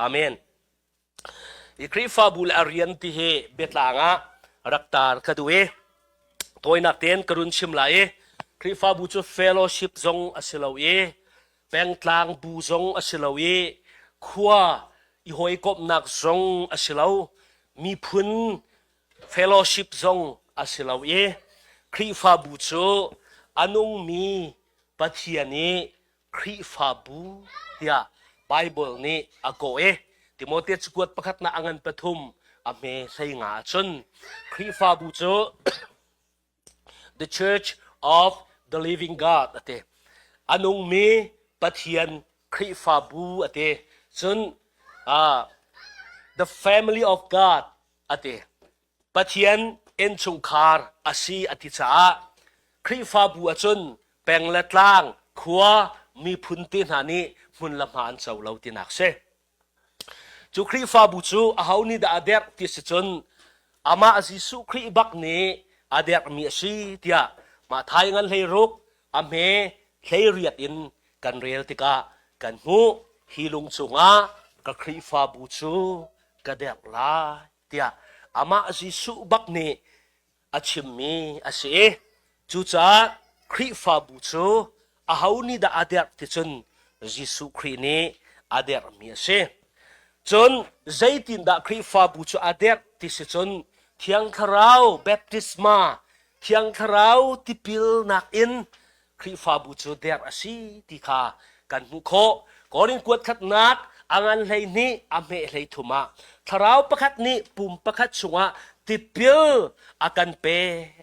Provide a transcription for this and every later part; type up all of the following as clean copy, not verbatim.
อาเมนอีคริฟาบูลอารียนที่เฮเบตลางะรักตาร์คดูเอตัวนักเต้นกรุณชิมลายคริฟาบูจูเฟลโลชิพซงอสิลาวเอแปงตลางบูซงอสิลาวเอขวาอีหอยกบนักซงอสิลาวมีพุนเฟลโลชิพซงอสิลาวเอคริฟาบูจูอนุงมีปัจจัยนี้คริฟาบูเดียไบเบิลนี้อโกเอติโมเทสกวดประคัตนาอังันปฐุมอเมใส่งาชนคริฟาบูจู The Church of the Living God อเตอนุงมีปัจจัยคริฟาบูอเตจนThe Family of God อเตปัจจัยเอ็นชงคาร์อาศีอติจาคริฟาบูอจนแปลงละตลางขัวมีพุนตินหานี้มุนละมานเจ้าเราตินักเสจูคริฟาบูจูอาหานี่ดาอเดกติสจนอามาจิสุคริบักนี้อเดกมีสีเดียมาทายงันเลยรุกอเมเลยเรียดอินกันเรียลติกากันหูฮิลุงจุงากะคริฟาบูจูกะเดกลาเดียอามาจิสุบักนี้อาชิมมีอาเสจูจ้าคริฟาบูจูอาหานี่ดาอเดกติจนจิสุครินี้อเดกมีเสจนใจตินดาคริฟาบูจูอเดกติสจนเทียงคราวเบปติสมาเทียงคราวติปิลนักอินคริฟาบูจูเดกอาศีติคากันมุโคก่อนกวดขัดนักอังันเลยนี้อเมเลยทุมาคราวประคัดนี้ปุ่มประคัดชงะติปิลอากันเป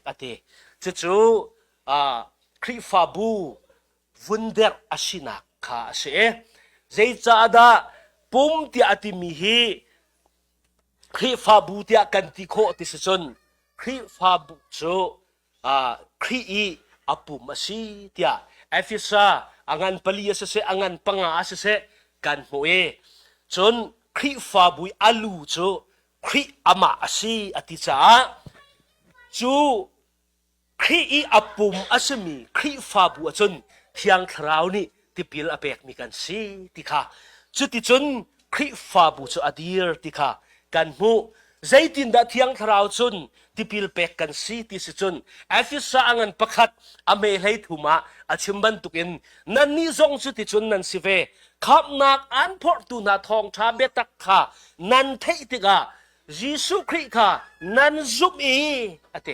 อเตจู่คริฟาบูวุนเดกอาศีนักข้าเสใจจ้าดาปุ่มที่อติมีฮีคริฟาบูที่กันติโคติสจนคริฟาบูโจครีอีอปุ่มมาสีที่เอฟิซาอังันปลีเสอังันปังอาเสกันโมเอจนคริฟาบูอาลูโจคริอามาสีอติจ้าจูครีอีอปุ่มอาสมีคริฟาบูจนเทียงคราวนี้ที่พิลอเปกมีกันสีที่ค่ะจุดที่จนคริฟาบูจูอดีร์ที่ค่ะกันหูใจตินดาเทียงคราวจนที่พิลเปกกันสีที่สิจนเอฟิสางันประคัดอเมลัยทุมาอาชิมบันตุกินนั่นนี่ทรงจุดที่จนนั่นสิเวขับนักอันพอตุนาทองชาเบตักค่ะนั่นเทติกายิสุคริค่ะนั่นซุบอีอะเต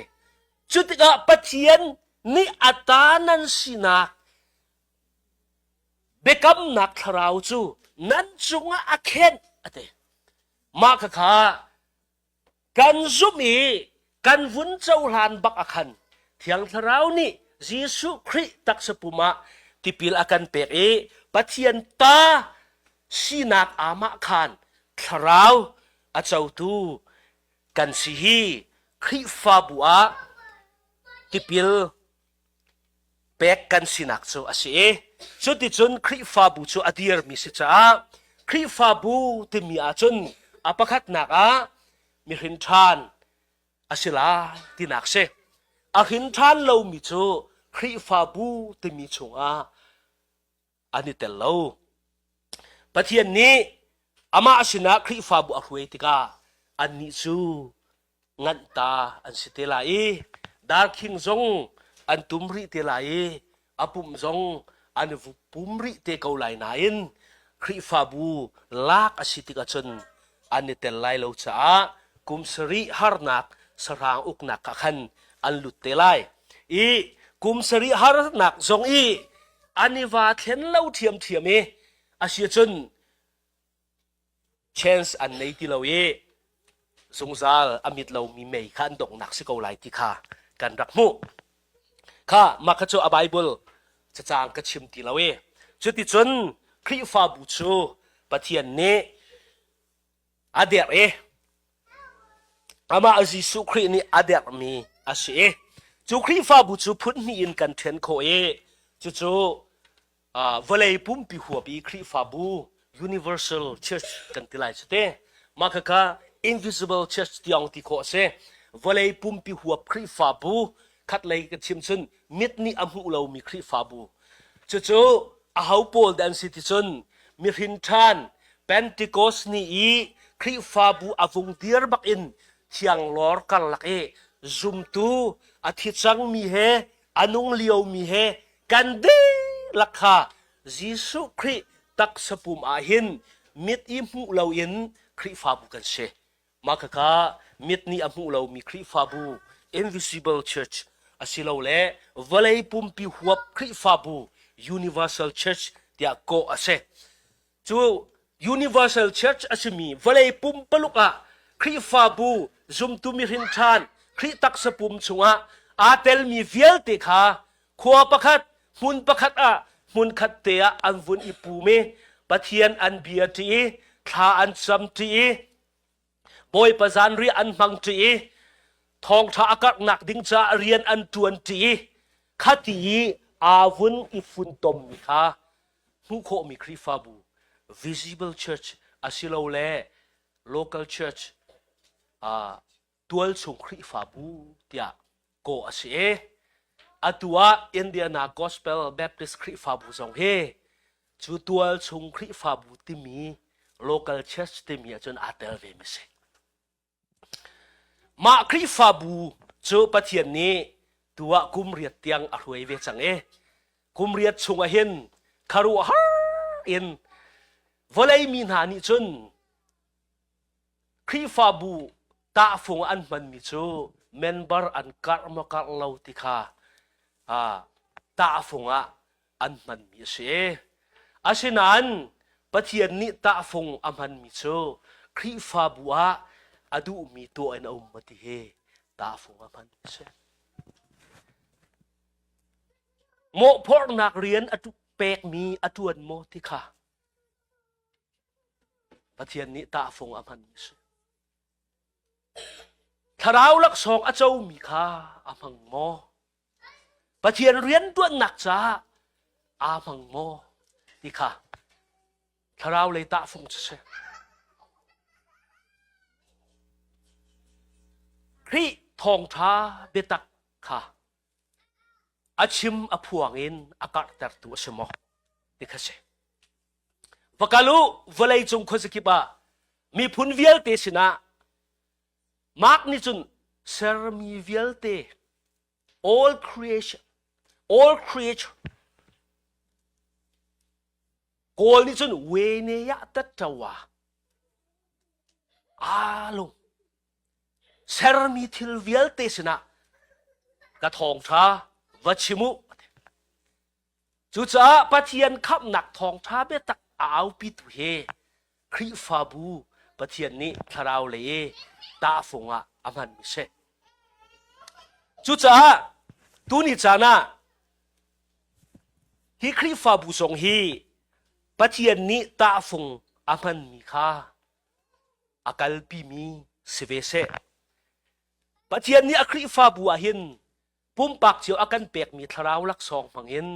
จุดที่กาปะเทียนนี่อัตานันสินักเบกัมนักคราวจูนั่นจุงอาเคนอะเตมาค่ะกันซุมีกันวุ้นเจ้าลานบักอาคันเทียงทราวนี่ยิสุคริตักสปุมาที่พิลอากันเปรเอปะเทียนตาสีนักอามาคันทราวอาเจ้าตูกันสิฮีคริฟาบัวที่พิลเปกกันสินักโซอาเสจุดที่จนคริฟาบูจูอดีร์มิสิจ้าคริฟาบูที่มีอาจนอาปะคัดนักมีหินทานอาศิลาที่นักเสอาหินทานเรามีจูคริฟาบูที่มีชงอันนี้แต่เราปะเทียนนี้อามาอาศินาคริฟาบูอรวยติกาอันนี้จูงันตาอันสิเตลายดาร์คิงซงอันตุมริเตลายอาปุ่มซงอันปุ่มริเตเกาไลนายนคริฟาบูลากอาศิติกาชนอันนี้แต่ลายเราจ้ากุมสรีฮาร์นักสรางอุกนักขันอันลุตเตลายกุมสรีฮาร์นักซงอันนี้ว่าเทนเล่าเทียมอาเซียจน chance อันในที่เราสงสารอมิตเรามีไม่ขันดงนักสิเกาไลที่ข้ากันรักมุข้ามาขจรไบเบิลจะจางกระชิมที่เราจุดที่จนคริฟาบูชูปะเทียนเนอเดียอามาจิสุครีนี่อเดียมีอาเสจูคริฟาบูจูพุทธนี่อินกันเทนโคจูวลัยปุ่มปีหัวปีคริฟาบู Universal Church กันที่ไรสเตมาค่ะ Invisible Church ที่องที่โคเสวลัยปุ่มปีหัวคริฟาบูคัดเลยกันชิมชนมิดนี่อมุเรามีคริฟาบูจูอาหาโปลดันสิติชนมีหินทาน Pentecost ni i Khrihfabu avung dir bak in thiang lor kal lak e zum tu athi chang mi he anung liao mi he kan de lakha Jisu Khrih tak sapum a hin mit i mu lo in Khrihfabu kan se makaka mit ni amu lo mi Khrihfabu invisible church asilo le valei pumpi huap Khrihfabu universal church tia ko ase chu universal church asimi valei pum paluka Khrihfabu zum tu mi rin than Khrih tak sapum chunga atel mi vial te kha khua pakhat mun pakhat a mun khat te a an vun ipu me pathian an bia ti tha an sam ti boy pazan ri an mang ti Thawngtha akak nak ding cha Rian an tuan ti khati avun ifun tom mi kha mu kho mi Khrihfabu visible church asilo le local church tual chung Khrihfabu tia ko ase atua Indiana Gospel Baptist Khrihfabu zong he chu tual chung Khrihfabu ti mi local church ti mi chon atel ve mi se ma Khrihfabu chu pathian ni tua kumriat tiang a hruai ve chang kumriat chunga hin kharu har in volei mi na ni chun Khrihfabu ta phung an man mi chu member an karma kar lo ti kha ta phunga an man mi se asinan pathian ni ta phung aman mi chu Khrihfabu a adu mi to an ummati he ta phung aman mi se mo phor nak rian atu pek mi atuan mo ti kha pathian ni ta phung aman mi se tharau lak song achau mi kha amang mo pathian rian tuan nak cha amang mo ti kha tharau le ta phung se Khrih Thawngtha betak kha achim aphuangin akar tar tu asemo ti kha se vakalu valei chung khosakiba mi phun vial te sina mak ni chun ser mi vial te all creation all creature kol ni chun we ne ya tat tawa alo ser mi thil vial te sina ka Thawngtha vachimu chu cha pathian khap nak Thawngtha be tak au pi tu he Khrihfabu pathian ni tharau le ta phunga aman mi se chu cha tu ni chana hi Khrihfabu song hi pathian ni ta phung aman mi kha akal pi mi sive se pathian ni Khrihfabu a hin pumpak chiu akan pek mi tharau lak song mangin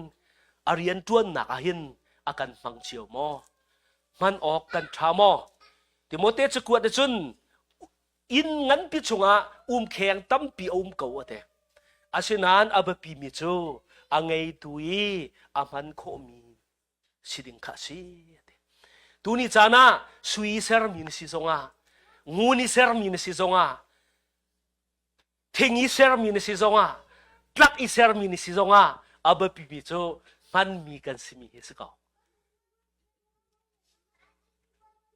arian tuan nak a hin akan mang chiu mo man ok kan tha mo timote chukwat de chun in ngan pi chunga kheng tam pi ko ate asinan abapi mi chu angai tui aman kho mi siding kha si tuni chana sui ser min si zonga nguni ser min si zonga thingi ser min si zonga tlak i ser min si zonga abapi mi chu man mi kan simi he se ka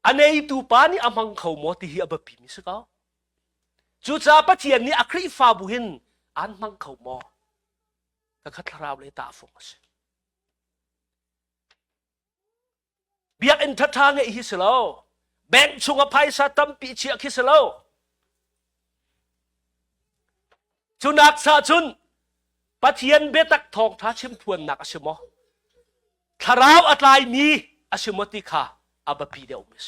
anei tu pani amang khau mo ti hi abapi mi se ka chu cha pathian ni Khrihfabu hin an mang khau mo ka khatharau le ta phung se biak in thatha nge hi selo bank chunga phaisa tampi chi khi selo chunak sa chun pathian betak Thawngtha chim thuan nak asimo tharau atlai mi asimoti kha abapi de umis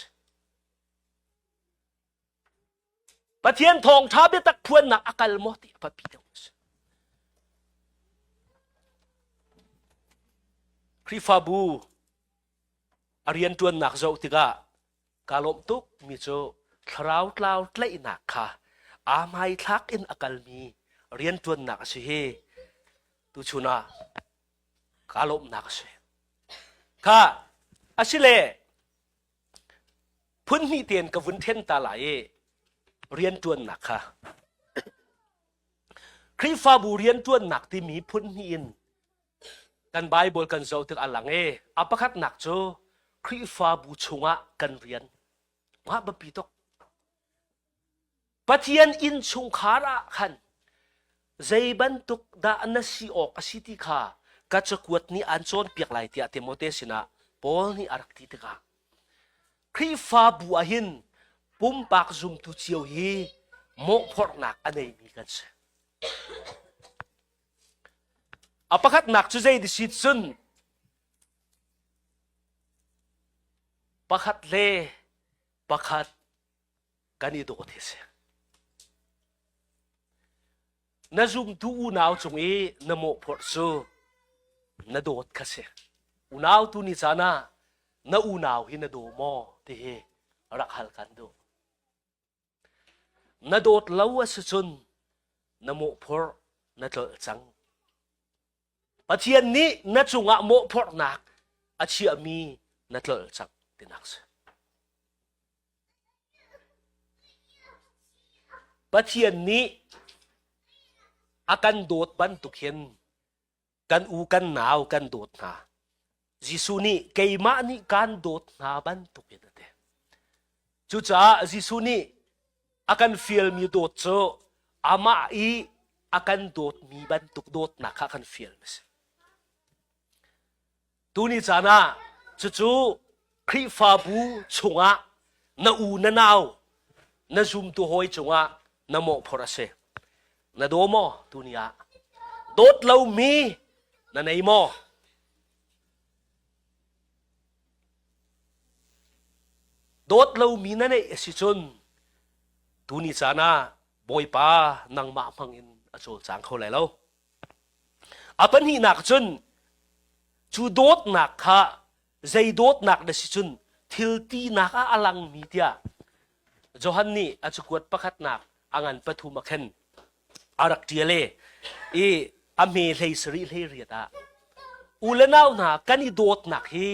pathian Thawngtha betak thuan nak akal mo ti abapi de umis Khrihfabu arian tuan nak zo tiga kalom tuk mi cho tharau tlau tlai nak kha amai thak in akal mi rian tuan nak si he tu chuna kalom nak se kha asile พุ่นนี่เตียนกับวุ้นเทนตาไหลเรียนจวนหนักค่ะคริฟาบูเรียนจวนหนักที่มีพุ่นนี่อินกันไบเบิลกันเจ้าถึงอันหลังอัปคัดหนักโจคริฟาบูชงะกันเรียนมาบปีตกปะเทียนอินชงขาระขันใจบันตุกดาอันสีออกอสิติขากัจกวดนี้อันโจนเปียกไหลเตียเตโมเตสินะปอลนี่อารักติตกาคริฟาบูอาหินปุ่มปากซุ่มตุเชียวฮีโมพอร์นักอันไหนมีกันเสอัปคัดหนักจุใจดิสิซุนปะคัดเล่ปะคัดกันอีโดเทเสน่าซุ่มตูอุนาวจงน่าโมพอร์ซูน่าโดดคัสเสอุนาวตูนิจานะน่าอุนาวฮิน่าโดโมเตเฮรักฮัลกันโดน่าโดดเล่าว่าสุนน่าโมพอร์น่าเจอจังปะเทียนนี้น่าจงอะโมพอร์นักอาชีพมีน่าเจอจังตินักเสปะเทียนนี้akan dot ban tukhen kan u kan naw kan dot na jisu ni keima ni kan dot na ban tukhen ate chu cha jisu ni akan feel mi dot cho ama i akan dot mi ban tuk dot na kha kan feel mes tu ni chana chu chu Khrihfabu chunga na u na naw na zum tu hoi chunga na mo phorase na do mo tunia dot lau mi na nei mo dot lau mi na nei si chun tuni chana boy pa nang ma mangin achol chang kho lai lo apan hi nak chun chu dot nak kha zai dot nak da si chun thil ti nak a alang mi tia johan ni achukwat pakhat nak angan pathu makhen arak tiale ame lei sri lei riata ulanau na kani dot nak he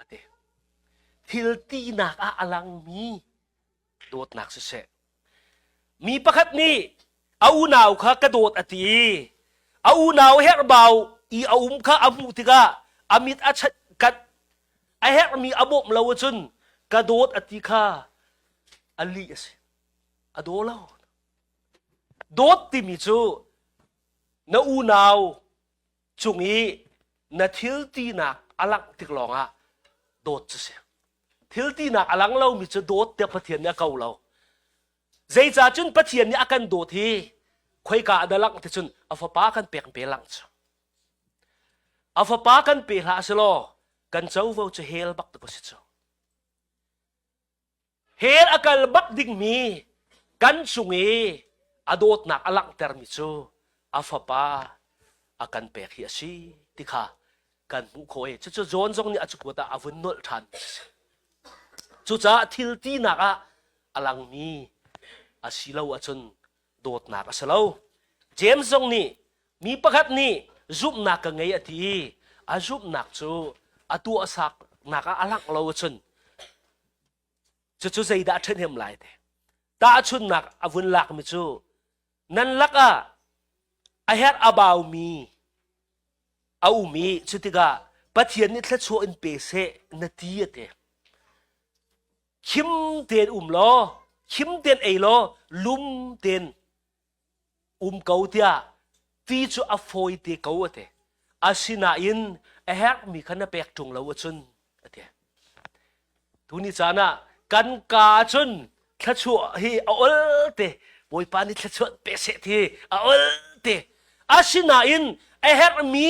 ate thilti nak a alang mi dot nak se mi pakhat ni aunaw kha ka dot ati aunaw herbau aum kha amu tika amit achat kat a her mi abom lawachun ka dot ati kha ali ase adolaw dot ti mi chu na unaw chungi na thil ti nak alang tiklonga dot se thil ti nak alang lo mi chu dot te pathian ya kau lo zai cha chun pathian ni akan dot hi khoi ka adalak te chun afapa kan pek pe lang chu afapa kan pe la selo kan chau vo chu hel bak to si chu hel akal bak ding mi kan chungi adot nak alang termi chu afapa akan pek hi asi tikha kan mu khoi chu chu zon zong ni achukuta avun nol than chu cha thil ti nak a alang mi asilo achun dot nak asalo james zong ni mi pakhat ni zup nak ka ngei ati a zup nak chu atu asak nak a alang lo chun chu chu zai da then hem lai te ta chun nak avun lak mi chu nan laka a her about me au mi chutiga pathian ni thla chu in pe se na ti ate khim ten lo khim ten ei lo lum ten kau tia ti chu a foi te kau ate asina in a her mi khana pek tung lo chun ate tuni chana kan ka chun thla chu hi a ol te boy pani thla chu pe se thi a ol te asina in a her mi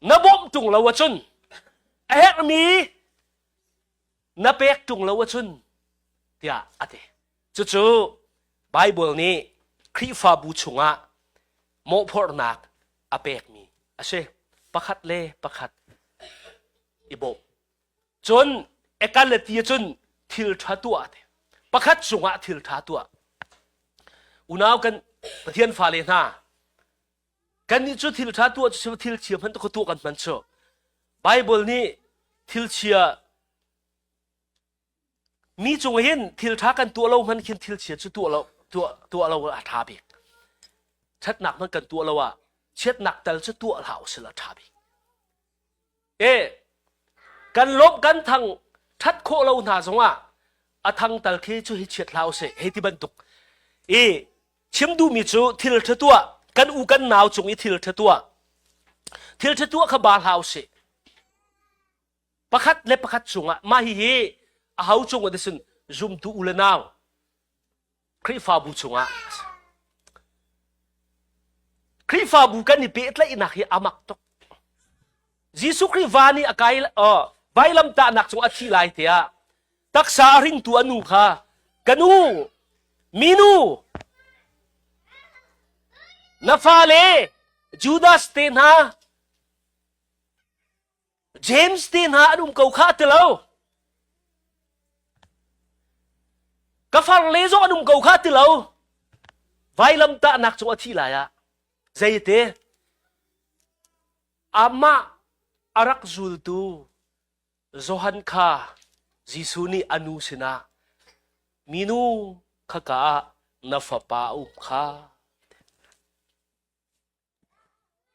na bom tung lo chun a her mi na pek tung lo chun tia ate chu chu bible ni Khrihfabu chunga mo phor nak a pek mi ase pakhat le pakhat ibo chun ekalati chun thil tha tu ate pakhat chunga thil tha tu unaw kan pathian fa le na kan ni chu thil tha tu chu thil chiam han to tu kan man cho bible ni thil chia มีจงเห็นทิลท้ากันตัวเรามันคิดทิลเฉียดตัวเราทาบิกชัดหนักมันกันตัวเราว่าเช็ดหนักแต่จะตัวเราสิละทาบิกกันลบกันทางทัดโคเราหนาสงว่าทางตัลเคช่วยเฉียดเราเสให้ที่บรรทุกชิมดูมีจูทิลเทตัวกันอูกันหนาวจงอีทิลเทตัวขบาลเราเสประคัดเล็บประคัดจงมาฮีเขาจงว่าดิฉันจุ่มตัวอุลนาวคริฟาบูจงคริฟาบูกันนี่เป็ดละอินักฮีอามักตกยิสุคริวานี่อากายไว้ลำตาหนักจงอธิไลเตียตักษาริงตัวนูค่ะกันูมินูนาฟาเลจูดาสเตนฮาเจมส์เตนฮาอนุมเกาข้าเตลาวกาฟาร์เลโซอนุมเกาข้าเตลาวไว้ลำตาหนักจงอธิไลใจเตอามาอารักจูลตูโจฮันคาจิสุนีอนุสินะมินูขกานาฟปาอุคา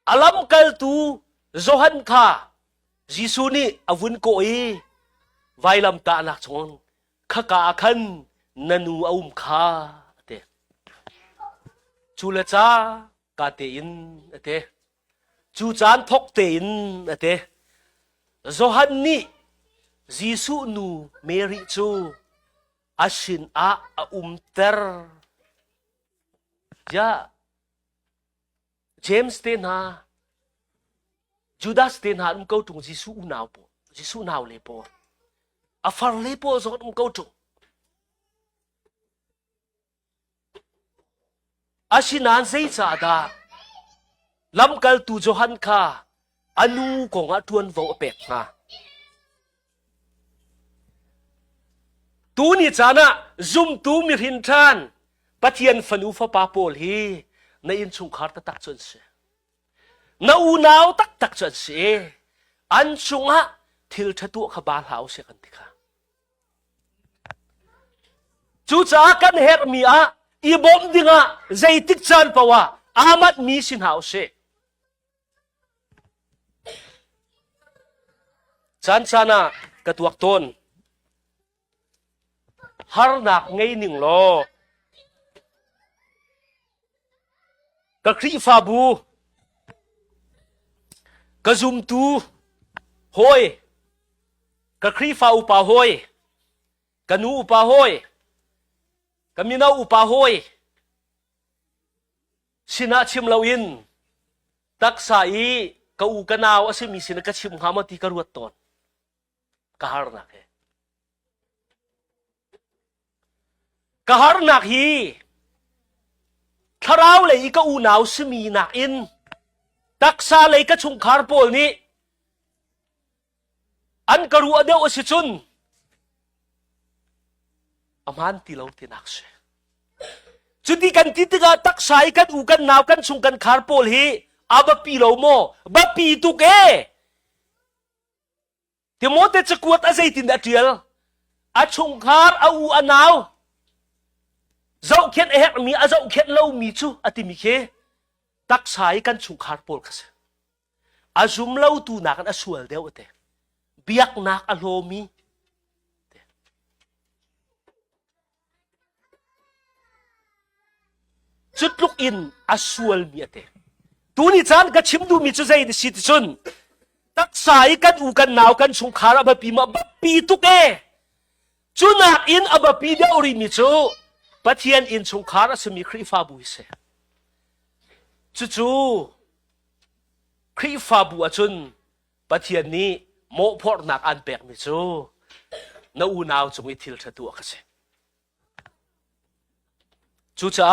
อาลัมกัลตูโจฮันคาจิสุนีอวุนโกอีไวลัมตานักชงขกาขันนันูอุมคาเตจูเลจ้ากาเตอินเตจูจานทกเตอินเตโจฮันนี่จิสุนูเมริจูอาชินอาเตอร์ยาเจมส์เตนฮาจูดาสเตนฮาอุมเกาตุงจิสุนาวปอจิสุนาวเลปออาฟาร์เลปอจงอุมเกาตุงอาชินานเซย์จ่าดาลำกัลตูโจฮันคาอนูของอาทวนวงเป็กฮะตูนี่จานะซุ่มตูมีหินทานปะเทียนฟันูฟ้าปาโปลฮีในอินชุงคาร์ตตักจนเสียนาอูนาวตักจนเสียอันชุงฮะทิลทะตัวขบาลหาวเสียกันติค่ะจูจ้ากันเฮรมีอีบอมดิงใจติกจานปะวะอามัดมีสินหาวเสียจันชนะกระตัวต้นฮาร์นักไงหนึ่งโลกะครีฟาบูกะซุมตูโฮยกะครีฟาอุปาโฮยกะนูอุปาโฮยกะมินาอุปาโฮยสินะชิมลาวินตักษาอีกะอูกะนาวอสิมีสินะกะชิมหามาติกะรวดตอนกะฮาร์นักกะฮาร์นักฮีทาราวเลยก็อูนาวสมีนักอินตักษาเลยก็ชงคาร์โปลนี้อันกรัวเดียวอสิจุนอามันตีเราตีนักเสจุดที่กันที่ตกตักษากันอูกันนาวกันชงกันคาร์โปลฮีอาบปีเราโมบัปีตุกที่โมเตจะกวดอะไรตินดัดเดียลอาชงคาร์อูอันนาวเจ้าเขียนเอกมีเจ้าเขียนเล่ามีจูอติมีเคตักสายกันชุงคาร์โปลกันเสอาจุมเล่าตูนักกันอสวลเดียวเตะเบียกนักอโลมีจุดลุกอินอสวลมีเตะตูนี่จานก็ชิมดูมีจูใจดิสิทธิ์จุนตักสายกันอูกันหนาวกันชุงคาร์อับปีมาบับปีตุกจุนักอินอับปีเดียวริมีจูปะเทียนอินชงคาร์สมีคริฟาบุยเสจู่คริฟาบุอจุนปะเทียนนี้โมพอร์นักอันแปกมิจูนาอูนาวจงอิทิลทะตัวกันเสจู่จ้า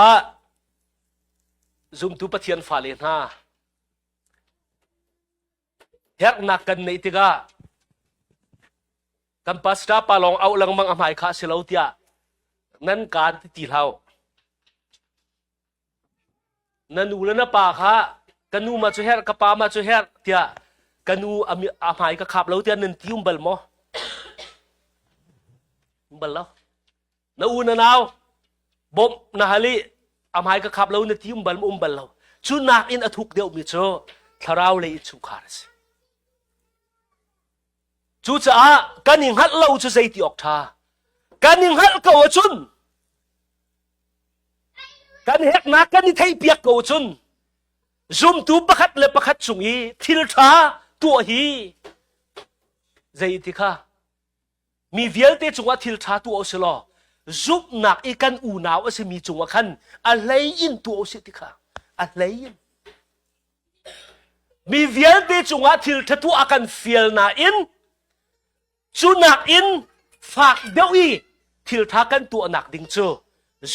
ซุมตุปะเทียนฟาเลนฮาเฮกนักกันในติกากันปัสตาปาลองเอาลังมังอภัยข้าเสลาวเตียนั่นการที่ตีเรานั่นอูแล้วนะป่าค่ะกันนูมาช่วยเฮร์กับป่ามาช่วยเฮร์เตียกันนูอาหายกับขับเราเตียนั่นที่บลมอบัลแล้ว na una naw bom na hali amhai ka khap lo na ti umbal lo chu nak in athuk deuh mi cho tharau le chu kharas chu cha kaning hat lo chu sei ti ok tha kaning hat ko chun kan hek na kan ni thei piak ko chun zoom tu pakhat le pakhat chungi thil tha tu hi zei ti kha mi vial te chunga thil tha tu o selo zup nak ikan u naw ase mi chunga khan a lei in tu o se ti kha a lei in mi vial te chunga thil tha tu akan fiel na in chu nak in phak deu i thil tha kan tu nak ding chu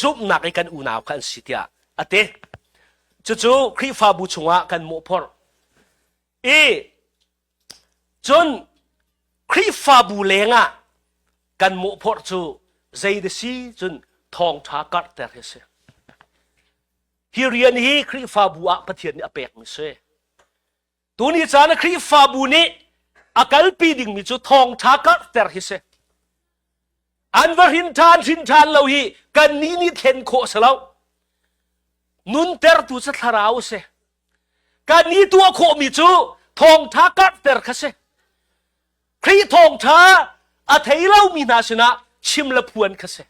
zup nak ikan u naw khan sitia ate chu Khrihfabu chunga kan mo phor e chun Khrihfabu lenga kan mo phor chu zai de si chun Thawngtha kat ter he se hi rian hi Khrihfabu a pathian ni apek mi se tuni chana Khrihfabu ni akal pi ding mi chu Thawngtha kat ter he se anwar hin than lo hi kan ni then kho salo nun ter tu sa tharau se kan ni tu kho mi chu Thawngtha kat ter kha se Thawngtha a thei lo mi na sina chim la phuan kha se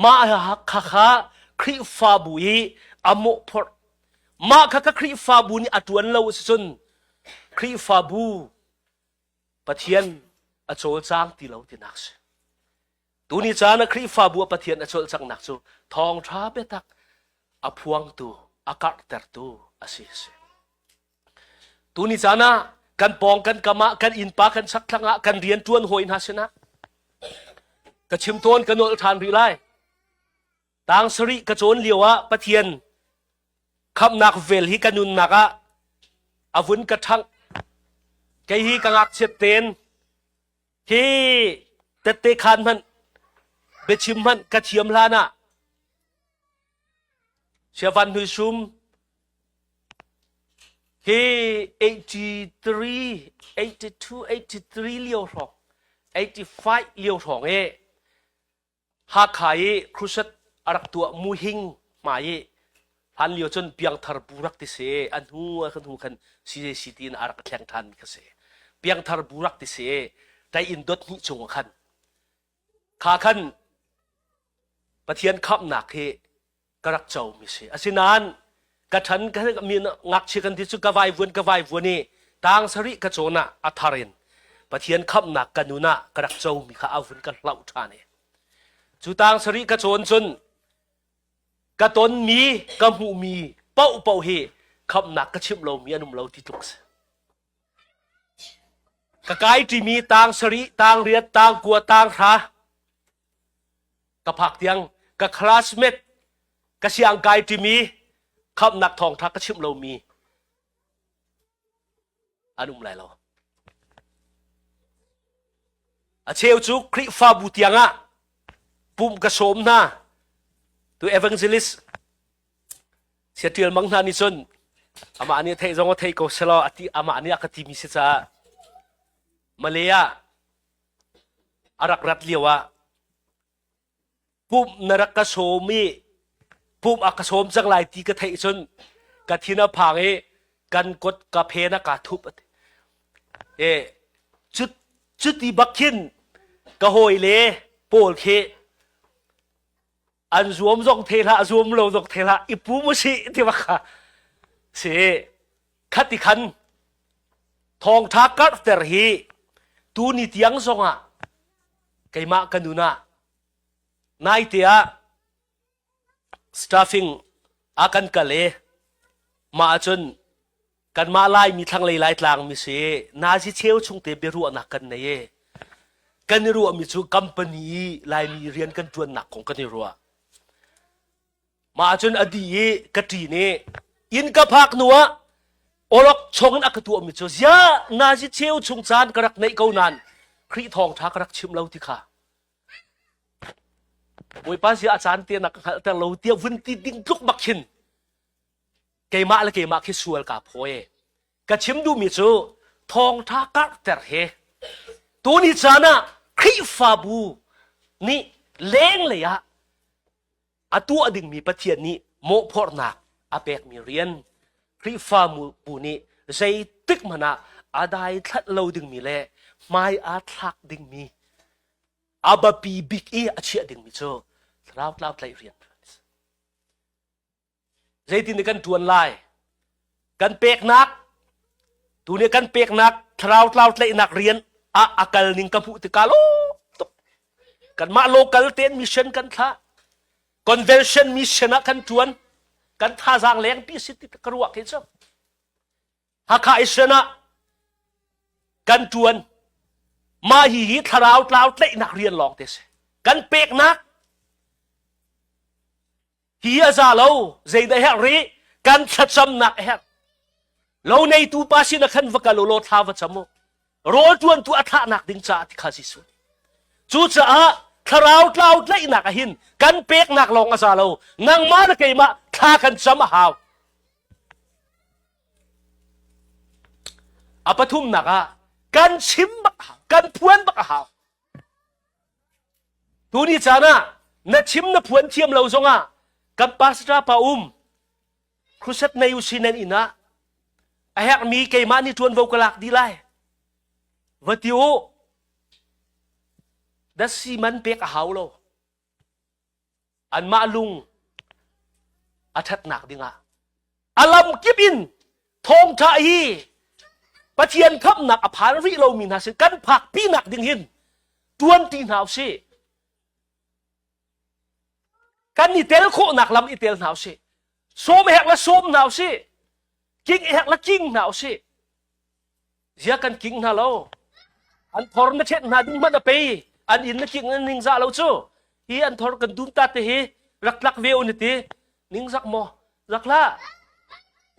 ma kha Khrihfabu hi amo phor ma kha Khrihfabu ni atuan lo se chun Khrihfabu pathian a chol chang ti lo ti nak se tuni chana Khrihfabu pathian a chol chang nak chu Thawngtha betak a phuang tu a kar ter tu ase se tuni chana kan pong kan kama kan inpa kan sak thanga kan rian tuan hoin ha sena ka chim ton kan ol than ri lai tang sari ka chon liwa pathian kham nak vel hi kanun naka avun ka thang ke hi ka ngak chet ten hi tete khan man be chim man ka thiam lana Siavan hui sum he 83, 82, 83 liêu thong 85 liêu thong e ha khai krusat arak tua mu hing mai han liêu chon piang thar burak ti se an hu khan si tin arak thang than ka se piang thar burak ti se tai in dot ni chung khan kha khan pathian khap nak he karak chau mi se asinan ka than ka mi ngak chi kan ti chu ka vai vun ni tang sari ka chona atharin pathian khap nak kanuna karak chau mi kha avun ka lau tha ne chu tang sari ka chon chun ka ton mi ka mu mi pau he khap nak ka chim lo mi anum lo ti tuk se ka kai ti mi tang sari tang riat tang kwa tang tha ka phak tiang ka classmate ka siang kai ti mi khap nak Thawngtha ka chim lo mi anum lai lo a cheu chu Khrihfabu tianga pum ka som na tu evangelist setil mang na ni chon ama ani thei zong thei ko selo ati ama ani akati mi se cha malaya arak rat liwa pum narak ka somi pum akasom jang lai ti ka thei chon ka thina phange kan kot ka phena ka thup e chuti bakhin ka hoi le pol khe an zuom jong thela zuom lo jong thela ipu mu si ti wa kha se khati khan Thawngtha kar ter hi tu ni tiang zonga kaima kanuna nai tia staffing akan kale ma chun kan ma lai mi thang lei lai tlang mi se na ji cheu chung te beru na kan ne ye kan ru mi chu company lai mi rian kan tuan nak kong kan ru ma chun adi ye ka ti ne in ka phak nuwa orok chong na ka tu mi chu ya na ji cheu chung chan karak nei ko nan Thawngtha karak chim lo ti kha mui pa si achan te nak ta lo tia vun ti ding tluk bakhin keima la keima khi sual ka phoe ka chim du mi chu Thawngtha kar ter he tu ni chana Khrihfabu ni เล้งเลยอะอตัวดึงมีปะเทียนนี้โมพอร์นักอาเปกมีเรียนคริฟามูปูนี้ใจตึกมันอะอาได้ทัดเราดึงมีเล่ไม่อาทักดึงมีอาบปีบิกอีอาเชียดึงมีโซ่เราไล่เรียนใจที่นี่กันทวนไล่กันเปกนักตัวนี้กันเปกนักเราไล่นักเรียนอากาศนิงกัมพูติกาโลกันมาโลกาลเตนมิชชั่นกันท่าคอนเวนชั่นมิชชั่นกันทวนกันท่าจางแรงปีสิทธิกรัวกินซ้ำฮักไอชนะกันทวนมาหีทาราวเตะนักเรียนลองเตสกันเปกนักฮีอาซาโลใจได้เฮรีกันชัดจำนักเฮรโลในตูปัสินักขันวกาโลโลท้าวจำโมโรจวนตัวอัฐานักดิ้งจ่าที่ข้าสิสุจูจ่าทาราวเตะนักหินกันเปกนักลองอาซาโลนังมาตะเกยมาท่ากันจำหาวอปทุมนักกันชิมบักหาวกันพวนบักหาวตัวนี้จานะนัชิมนัพวนเทียมเราจงกันปัสราปาครุสัตในอุสินันอินะไอ้ฮักมีเกยมานี่ทวนวกลักดีไลวัติโอดัชซีมันเปกหาวโลอันมาลุงอาทัดหนักดิงอาลัมกิบินทองทาฮีปะเทียนทับหนักอภารริเรามีนาสิกันผักพี่หนักดิ่งหินตวนตีนหาวสิกันนี่เตลโคหนักลำอีเตลหนาวสิโซมแหกละโซมหนาวสิกิ้งแหกละกิ้งหนาวสิเสียกันกิ้งหนาวเราอันทอร์นเช็ดหนาดิ้งมันไปอันอินนักกิ้งอันนิ่งซาเราจูฮีอันทอร์กันดุนตาเตฮีรักเวอนิตีนิ่งซักโมรักละ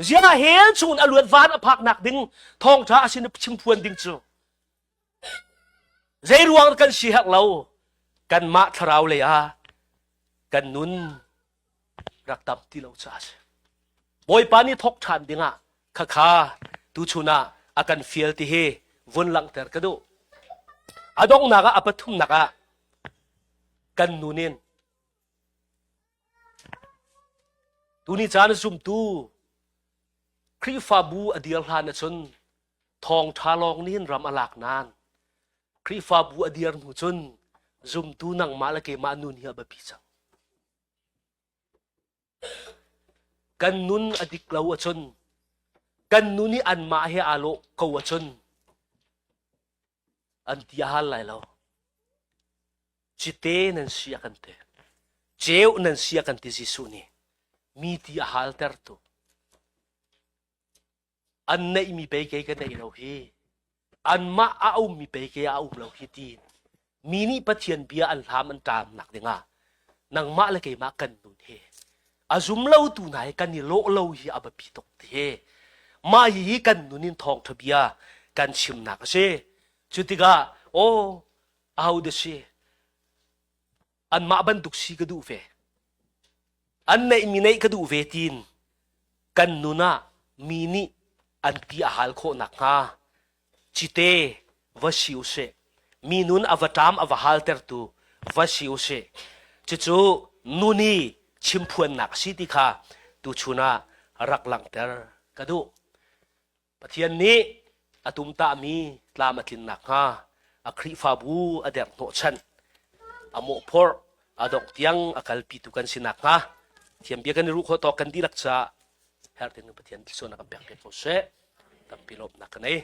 เสียเห็นสูนอลวนวานอภักหนักดิ้งทองช้าสินชิมพวนดิ้งจูใจรวงกันสีหักเรากันมาทราวเลยกันนุนรักตับที่เราจ่าบอยปานี่ทกชันดิ้งข้าตูชุนาอากันฟิลที่เฮวนหลังเตอร์กระดูอดงนักอปทุมนักกันนุนินตูนี่จานซุมตูคริฟาบูอดีลฮานชนทองทาลองนินรำอลากนานคริฟาบูอดีลหูชนซุมตูนังมาละเกมานุนเฮียบะพิจังกันนุนอดิกลาวชนกันนุนี่อันมาเฮอาโลกาวชนอันที่ฮัลไลเราจิตเตนันเสียกันเตเจ้านันเสียกันที่ซิสุนีมีที่ฮัลเตอร์ตุอันไหนมีไปเกยกันในเราเฮอันมาเอามีไปเกยเอาเราเฮตีนมีนี่ปะเทียนเบียอันทำอันตามหนักเดงนังมาละเกยมากันนุนเฮอาซุมเล่าตูไหนกันนี่โลเล่าเฮอับปีตกเฮมาฮีกันนุนินทองทบียกันชิมหนักเชจุดที่กาโอเอาเดชอันมาบันทุกสีกระดูเฟอันไหนมีไหนกระดูเวทีนกันนุนะมีนี่อันที่อาหารโคนักฮะจิตเตวชิวเชมีนุนอวตามอวหาลเตอร์ตูวชิวเชจู่นุนีชิมพวนหนักสิติค่ะตูชุนารักหลังเตอร์กระดูปะเทียนนี้อตุมตามีลามาทินหนักฮะอคริฟาบูอเดกโนชันอโมพอร์อดอกเตียงอคัลปิตุกันสินักฮะเทียมเบียกันรู้ขอต่อกันดีลักษะเฮร์ตินปะเทียนที่ส่วนนักแบกเก็ตโมเสตัมพิลบนักกันเอง